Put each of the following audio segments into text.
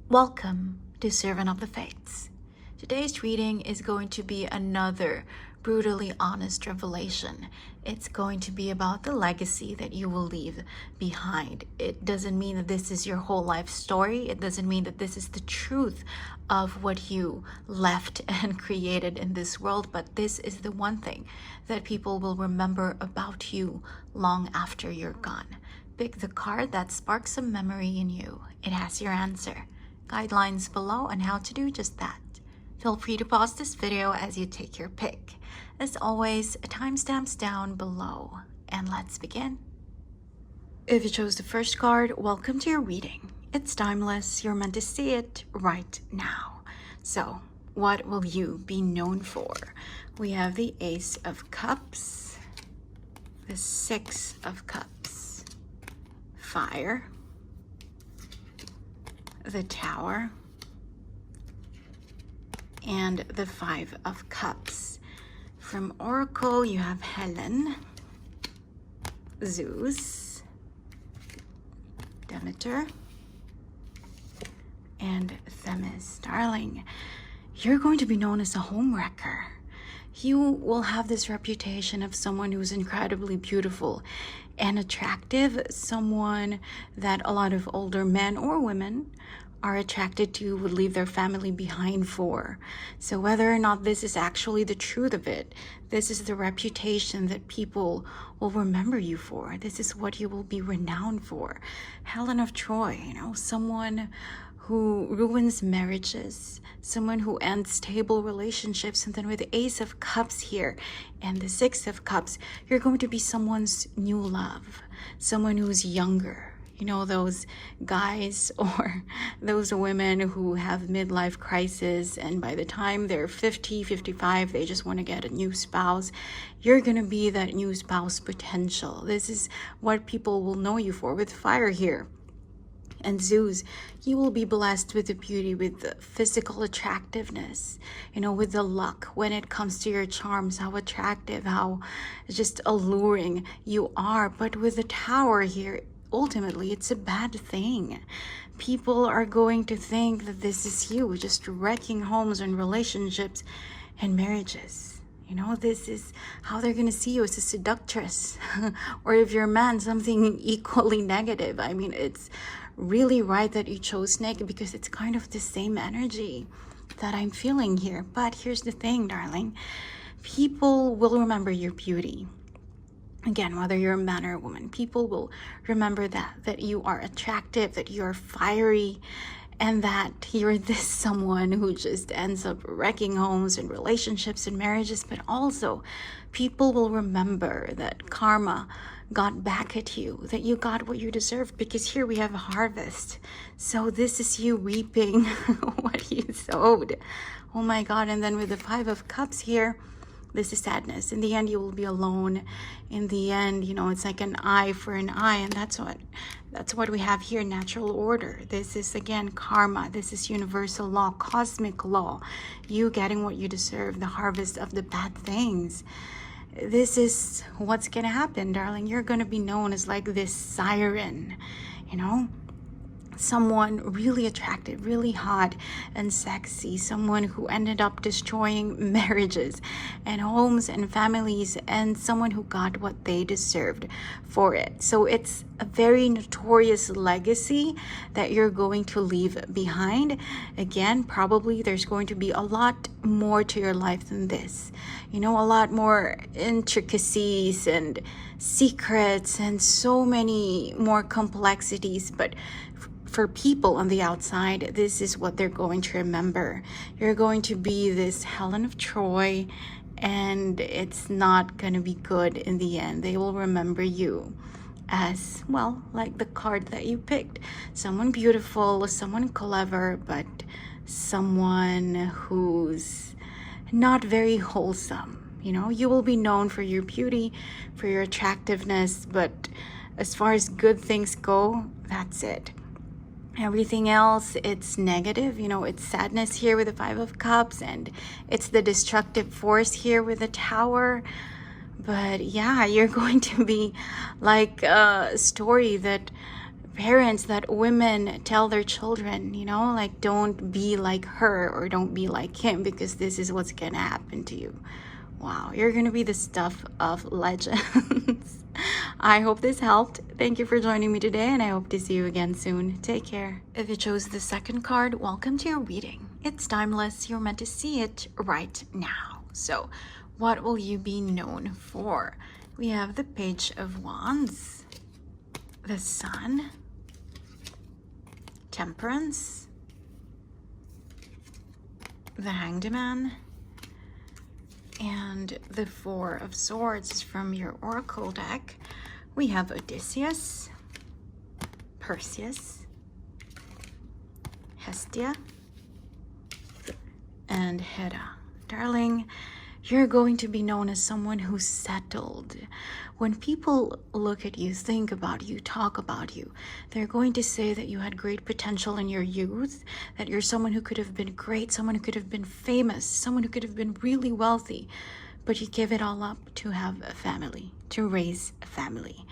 Welcome to Servant of the Fates. Today's reading is going to be another brutally honest revelation. It's going to be about the legacy that you will leave behind. It doesn't mean that this is your whole life story. It doesn't mean that this is the truth of what you left and created in this world, but this is the one thing that people will remember about you long after you're gone. Pick the card that sparks a memory in you. It has your answer. Guidelines below on how to do just that. Feel free to pause this video as you take your pick. As always, timestamps down below. And let's begin. If you chose the first card, welcome to your reading. It's timeless. You're meant to see it right now. So, what will you be known for? We have the Ace of Cups, the Six of Cups, Fire, the Tower, and the Five of Cups. From Oracle, you have Helen, Zeus, Demeter, and Themis. Darling, you're going to be known as a homewrecker. You will have this reputation of someone who's incredibly beautiful and attractive, someone that a lot of older men or women are attracted to, would leave their family behind for. So whether or not this is actually the truth of it, this is the reputation that people will remember you for. This is what you will be renowned for. Helen of Troy, someone who ruins marriages, someone who ends stable relationships. And then with the Ace of Cups here and the Six of Cups, you're going to be someone's new love, someone who's younger. Those guys or those women who have midlife crisis, and by the time they're 50, 55, they just want to get a new spouse. You're going to be that new spouse potential. This is what people will know you for. With Fire here and Zeus, you will be blessed with the beauty, with the physical attractiveness, with the luck when it comes to your charms, how attractive, how just alluring you are. But with the Tower here, ultimately, it's a bad thing. People are going to think that this is you just wrecking homes and relationships and marriages. This is how they're going to see you, as a seductress. Or if you're a man, something equally negative. It's really right that you chose Snake, because it's kind of the same energy that I'm feeling here. But here's the thing, darling. People will remember your beauty. Again, whether you're a man or a woman, people will remember that you are attractive, that you're fiery, and that you're this someone who just ends up wrecking homes and relationships and marriages. But also, people will remember that karma got back at you, that you got what you deserved, because here we have a harvest. So this is you reaping what you sowed. Oh my God. And then with the Five of Cups here, this is sadness. In the end, you will be alone. In the end, it's like an eye for an eye. And that's what we have here, natural order. This is, again, karma. This is universal law, cosmic law. You getting what you deserve, the harvest of the bad things. This is what's going to happen, darling. You're going to be known as like this siren, someone really attractive, really hot and sexy, someone who ended up destroying marriages and homes and families, and someone who got what they deserved for it. So it's a very notorious legacy that you're going to leave behind. Again, probably there's going to be a lot more to your life than this. A lot more intricacies and secrets and so many more complexities. But for people on the outside, this is what they're going to remember. You're going to be this Helen of Troy, and it's not going to be good in the end. They will remember you as, well, like the card that you picked. Someone beautiful, someone clever, but someone who's not very wholesome. You will be known for your beauty, for your attractiveness, but as far as good things go, that's it. Everything else, it's negative. It's sadness here with the Five of Cups, and it's the destructive force here with the Tower. But yeah, you're going to be like a story that parents that women tell their children, you know, like, don't be like her or don't be like him, because this is what's gonna happen to you. Wow, you're gonna be the stuff of legends. I hope this helped. Thank you for joining me today, and I hope to see you again soon. Take care. If you chose the second card, welcome to your reading. It's timeless. You're meant to see it right now. So, what will you be known for? We have the Page of Wands, the Sun, Temperance, the Hanged Man, and the Four of Swords. From your oracle deck, we have Odysseus, Perseus, Hestia, and Hera. Darling, you're going to be known as someone who's settled. When people look at you, think about you, talk about you, they're going to say that you had great potential in your youth, that you're someone who could have been great, someone who could have been famous, someone who could have been really wealthy, but you give it all up to have a family, to raise a family.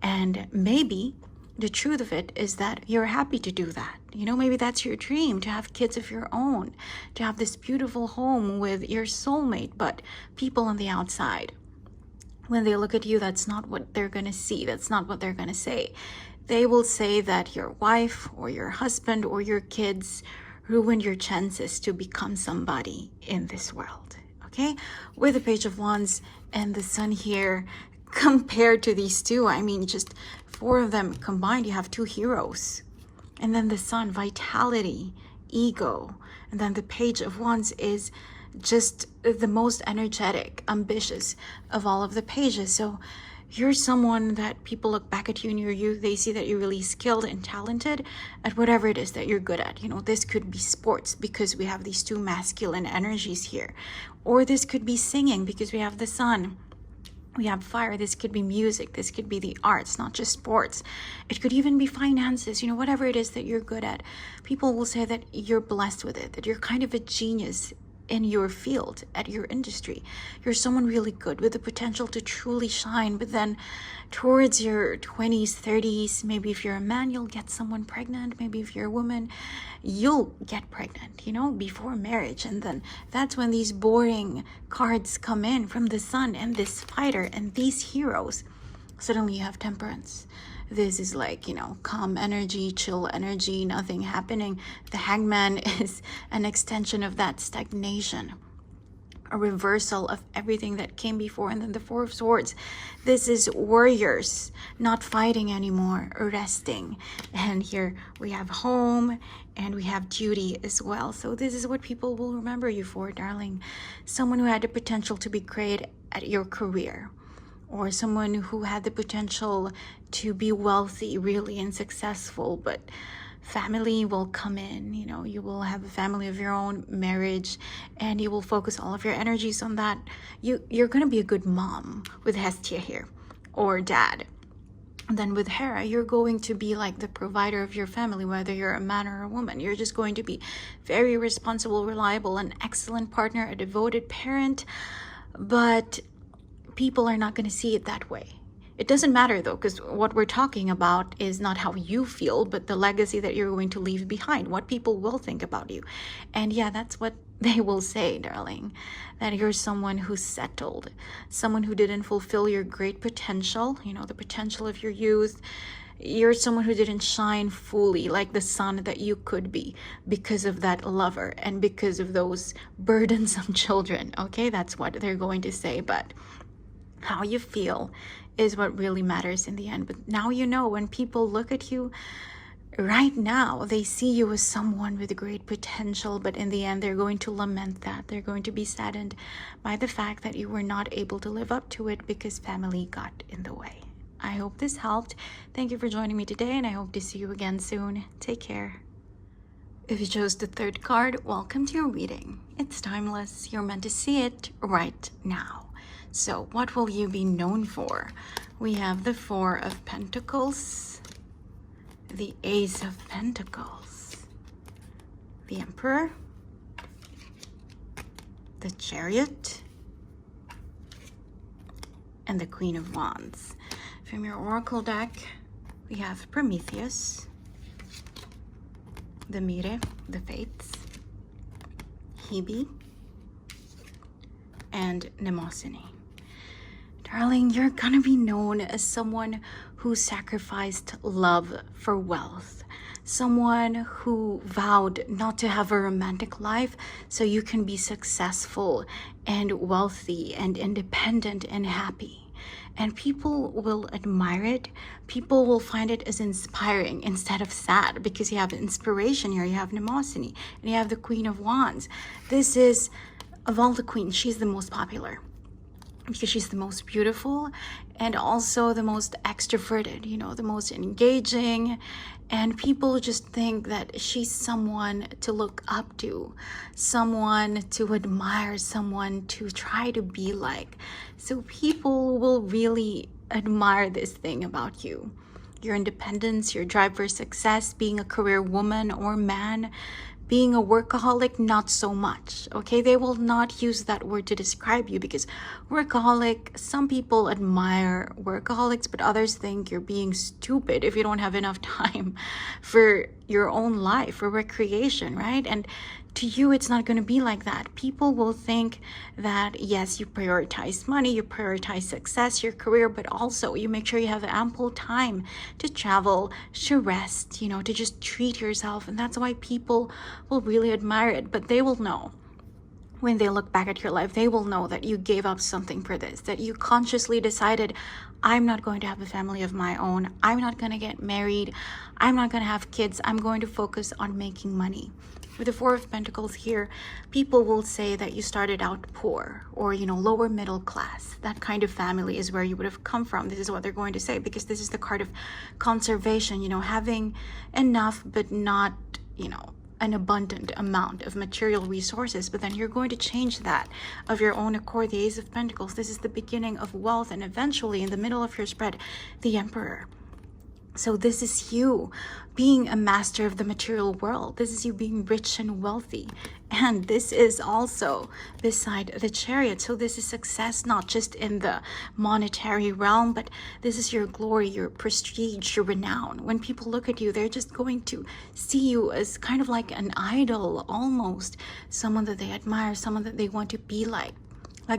And maybe the truth of it is that you're happy to do that. You know, maybe that's your dream, to have kids of your own, to have this beautiful home with your soulmate. But people on the outside, when they look at you, that's not what they're going to see. That's not what they're going to say. They will say that your wife or your husband or your kids ruined your chances to become somebody in this world. Okay? With the Page of Wands and the Sun here, compared to these two, I mean, just four of them combined, you have two heroes. And then the Sun, vitality, ego. And then the Page of Wands is just the most energetic, ambitious of all of the pages. So you're someone that people look back at you in your youth, they see that you're really skilled and talented at whatever it is that you're good at. You know, this could be sports because we have these two masculine energies here. Or this could be singing because we have the Sun. We have fire. This could be music. This could be the arts, not just sports. It could even be finances. You know, whatever it is that you're good at, people will say that you're blessed with it, that you're kind of a genius in your field, at your industry. You're someone really good with the potential to truly shine. But then towards your 20s, 30s, maybe if you're a man, you'll get someone pregnant. Maybe if you're a woman, you'll get pregnant, you know, before marriage. And then that's when these boring cards come in from the Sun and this fighter and these heroes. Suddenly you have Temperance. This is like, you know, calm energy, chill energy, nothing happening. The Hangman is an extension of that stagnation, a reversal of everything that came before. And then the Four of Swords, this is warriors not fighting anymore, resting. And here we have home and we have duty as well. So this is what people will remember you for, darling. Someone who had the potential to be great at your career, or someone who had the potential to be wealthy, really, and successful, but family will come in. You know, you will have a family of your own, marriage, and you will focus all of your energies on that. You're going to be a good mom with Hestia here, or dad. And then with Hera, you're going to be like the provider of your family, whether you're a man or a woman. You're just going to be very responsible, reliable, an excellent partner, a devoted parent, but people are not going to see it that way. It doesn't matter though, because what we're talking about is not how you feel, but the legacy that you're going to leave behind, what people will think about you. And yeah, that's what they will say, darling, that you're someone who's settled, someone who didn't fulfill your great potential, you know, the potential of your youth. You're someone who didn't shine fully like the sun that you could be because of that lover and because of those burdensome children. Okay, that's what they're going to say. But how you feel is what really matters in the end. But now you know, when people look at you right now, they see you as someone with great potential, but in the end, they're going to lament that. They're going to be saddened by the fact that you were not able to live up to it because family got in the way. I hope this helped. Thank you for joining me today, and I hope to see you again soon. Take care. If you chose the third card, welcome to your reading. It's timeless. You're meant to see it right now. So what will you be known for? We have the Four of Pentacles, the Ace of Pentacles, the Emperor, the Chariot, and the Queen of Wands. From your oracle deck, we have Prometheus, the Mire, the Fates, Hebe, and Mnemosyne. Darling, you're gonna be known as someone who sacrificed love for wealth. Someone who vowed not to have a romantic life so you can be successful and wealthy and independent and happy. And people will admire it. People will find it as inspiring instead of sad, because you have inspiration here. You have Mnemosyne and you have the Queen of Wands. This is, of all the queens, she's the most popular, because she's the most beautiful and also the most extroverted, you know, the most engaging. And people just think that she's someone to look up to, someone to admire, someone to try to be like. So people will really admire this thing about you. Your independence, your drive for success, being a career woman or man. Being a workaholic, not so much, okay? They will not use that word to describe you, because workaholic, some people admire workaholics, but others think you're being stupid if you don't have enough time for your own life, for recreation, right? And to you, it's not going to be like that. People will think that, yes, you prioritize money, you prioritize success, your career, but also you make sure you have ample time to travel, to rest, you know, to just treat yourself. And that's why people will really admire it. But they will know, when they look back at your life, they will know that you gave up something for this, that you consciously decided, I'm not going to have a family of my own. I'm not going to get married. I'm not going to have kids. I'm going to focus on making money. With the Four of Pentacles here, people will say that you started out poor or, you know, lower middle class. That kind of family is where you would have come from. This is what they're going to say, because this is the card of conservation, you know, having enough but not, you know, an abundant amount of material resources. But then you're going to change that of your own accord. The Ace of Pentacles, this is the beginning of wealth, and eventually in the middle of your spread, the Emperor. So this is you being a master of the material world. This is you being rich and wealthy. And this is also beside the Chariot. So this is success, not just in the monetary realm, but this is your glory, your prestige, your renown. When people look at you, they're just going to see you as kind of like an idol, almost someone that they admire, someone that they want to be like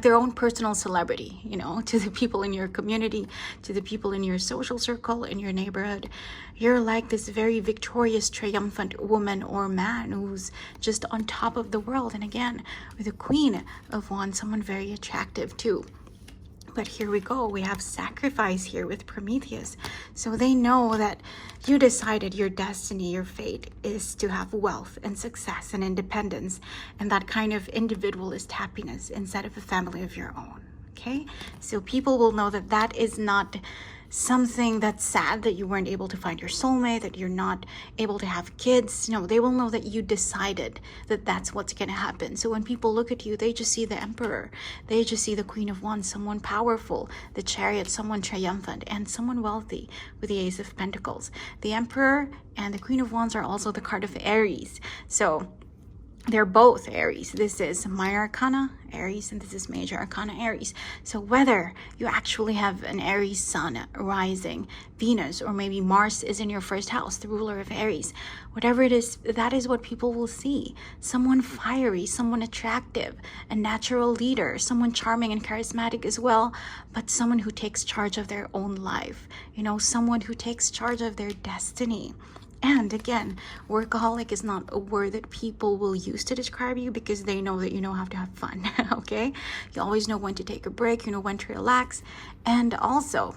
their own personal celebrity, you know, to the people in your community, to the people in your social circle, in your neighborhood. You're like this very victorious, triumphant woman or man who's just on top of the world. And again, with the Queen of Wands, someone very attractive too. But here we go, we have sacrifice here with Prometheus. So they know that you decided your destiny, your fate is to have wealth and success and independence and that kind of individualist happiness instead of a family of your own, okay? So people will know that that is not something that's sad, that you weren't able to find your soulmate, that you're not able to have kids. No, they will know that you decided that that's what's going to happen. So when people look at you, they just see the Emperor. They just see the Queen of Wands, someone powerful, the Chariot, someone triumphant, and someone wealthy with the Ace of Pentacles. The Emperor and the Queen of Wands are also the card of Aries. So they're both Aries. This is Minor Arcana, Aries, and this is Major Arcana, Aries. So whether you actually have an Aries sun rising, Venus, or maybe Mars is in your first house, the ruler of Aries, whatever it is, that is what people will see. Someone fiery, someone attractive, a natural leader, someone charming and charismatic as well, but someone who takes charge of their own life, you know, someone who takes charge of their destiny. And again, workaholic is not a word that people will use to describe you, because they know that you know how to have fun, okay? You always know when to take a break, you know when to relax. And also,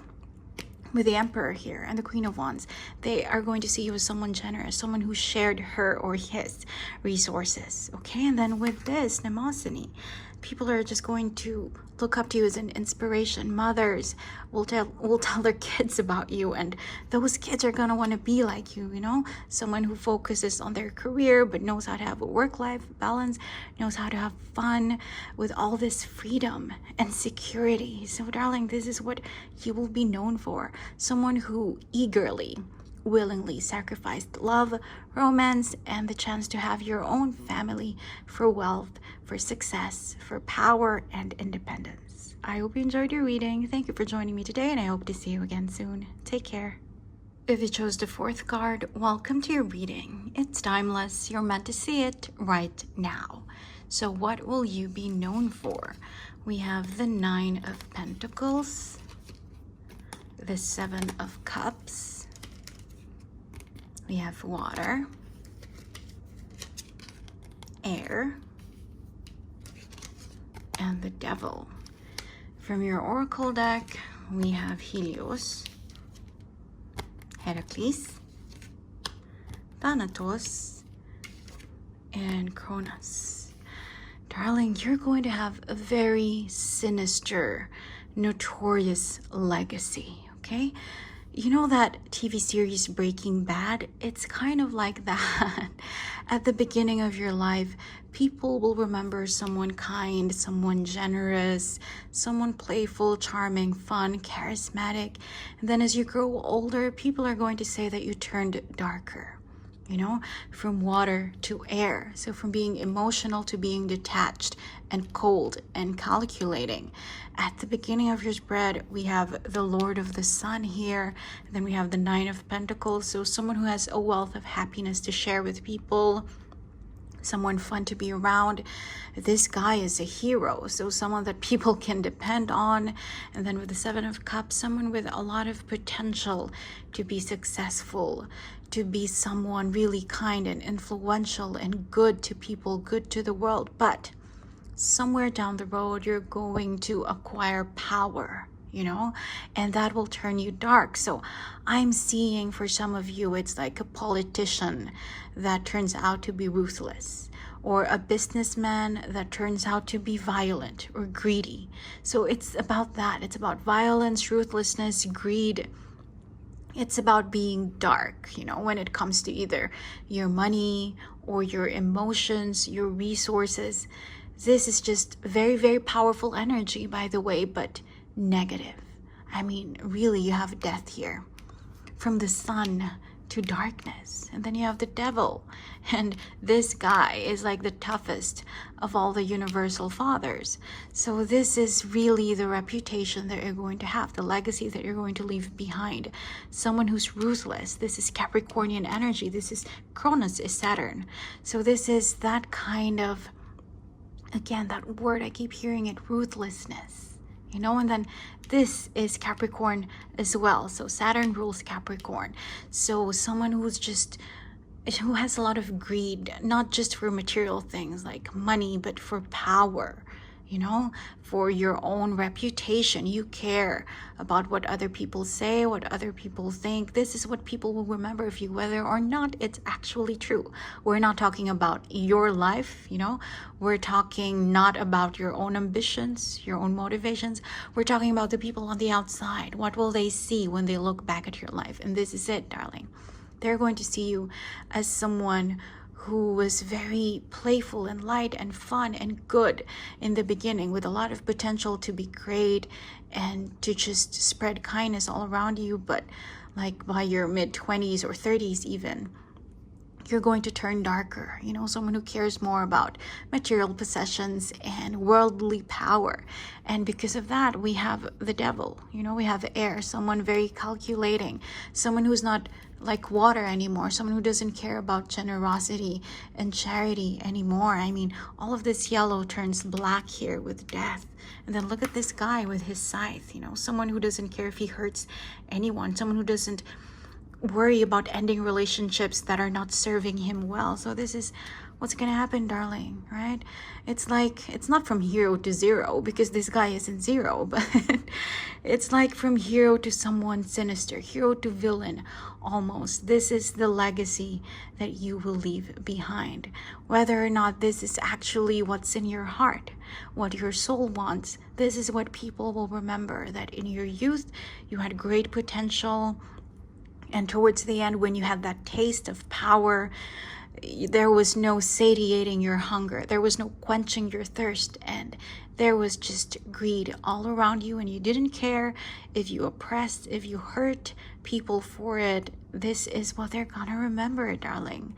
with the Emperor here and the Queen of Wands, they are going to see you as someone generous, someone who shared her or his resources, okay? And then with this, Mnemosyne, people are just going to look up to you as an inspiration. Mothers will tell their kids about you, and those kids are going to want to be like you, you know, someone who focuses on their career but knows how to have a work-life balance, knows how to have fun with all this freedom and security. So darling, this is what you will be known for, someone who eagerly, willingly sacrificed love, romance, and the chance to have your own family for wealth, for success, for power, and independence. I hope you enjoyed your reading. Thank you for joining me today, and I hope to see you again soon. Take care. If you chose the fourth card, welcome to your reading. It's timeless. You're meant to see it right now. So what will you be known for? We have the Nine of Pentacles, the Seven of Cups, we have water, air, and the Devil. From your oracle deck, we have Helios, Heracles, Thanatos, and Cronus. Darling, you're going to have a very sinister, notorious legacy, okay? You know that TV series Breaking Bad? It's kind of like that. At the beginning of your life, people will remember someone kind, someone generous, someone playful, charming, fun, charismatic. And then as you grow older, people are going to say that you turned darker, you know, from water to air. So from being emotional to being detached and cold and calculating. At the beginning of your spread, we have the Lord of the Sun here. And then we have the Nine of Pentacles. So someone who has a wealth of happiness to share with people, someone fun to be around. This guy is a hero, so someone that people can depend on. And then with the Seven of Cups, someone with a lot of potential to be successful, to be someone really kind and influential and good to people, good to the world. But somewhere down the road, you're going to acquire power, you know, and that will turn you dark. So I'm seeing for some of you, it's like a politician that turns out to be ruthless, or a businessman that turns out to be violent or greedy. So it's about that. It's about violence, ruthlessness, greed. It's about being dark, you know, when it comes to either your money or your emotions, your resources. This is just very, very powerful energy, by the way, but negative. I mean, really, you have death here. From the sun to darkness. And then you have the Devil. And this guy is like the toughest of all the universal fathers. So this is really the reputation that you're going to have, the legacy that you're going to leave behind. Someone who's ruthless. This is Capricornian energy. This is Cronus, is Saturn. So this is that kind of, again, that word, I keep hearing it, ruthlessness. You know, and then this is Capricorn as well. So Saturn rules Capricorn. So someone who has a lot of greed, not just for material things like money, but for power, you know, for your own reputation. You care about what other people say, what other people think. This is what people will remember of you, whether or not it's actually true. We're not talking about your life, you know. We're talking not about your own ambitions, your own motivations. We're talking about the people on the outside. What will they see when they look back at your life? And this is it, darling. They're going to see you as someone who was very playful and light and fun and good in the beginning, with a lot of potential to be great and to just spread kindness all around you. But like by your mid-20s or 30s even, you're going to turn darker, you know, someone who cares more about material possessions and worldly power. And because of that, we have the Devil, you know, we have air, someone very calculating, someone who's not like water anymore, someone who doesn't care about generosity and charity anymore. I mean, all of this yellow turns black here with death. And then look at this guy with his scythe, you know, someone who doesn't care if he hurts anyone, someone who doesn't worry about ending relationships that are not serving him well. So this is what's gonna happen, darling, right? It's like, it's not from hero to zero, because this guy isn't zero, but it's like from hero to someone sinister, hero to villain almost. This is the legacy that you will leave behind. Whether or not this is actually what's in your heart, what your soul wants, this is what people will remember, that in your youth you had great potential, and towards the end, when you had that taste of power, there was no satiating your hunger. There was no quenching your thirst. And there was just greed all around you. And you didn't care if you oppressed, if you hurt people for it. This is what they're gonna remember, darling.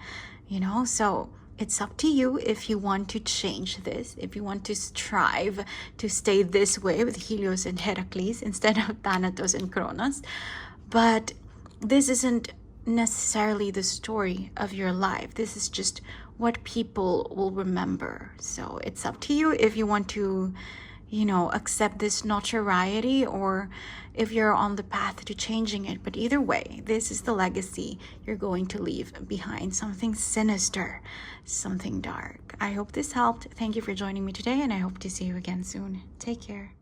You know, so it's up to you if you want to change this, if you want to strive to stay this way with Helios and Heracles instead of Thanatos and Cronus. But this isn't necessarily the story of your life. This is just what people will remember. So it's up to you if you want to, accept this notoriety, or if you're on the path to changing it. But either way, this is the legacy you're going to leave behind. Something sinister, something dark. I hope this helped. Thank you for joining me today, and I hope to see you again soon. Take care.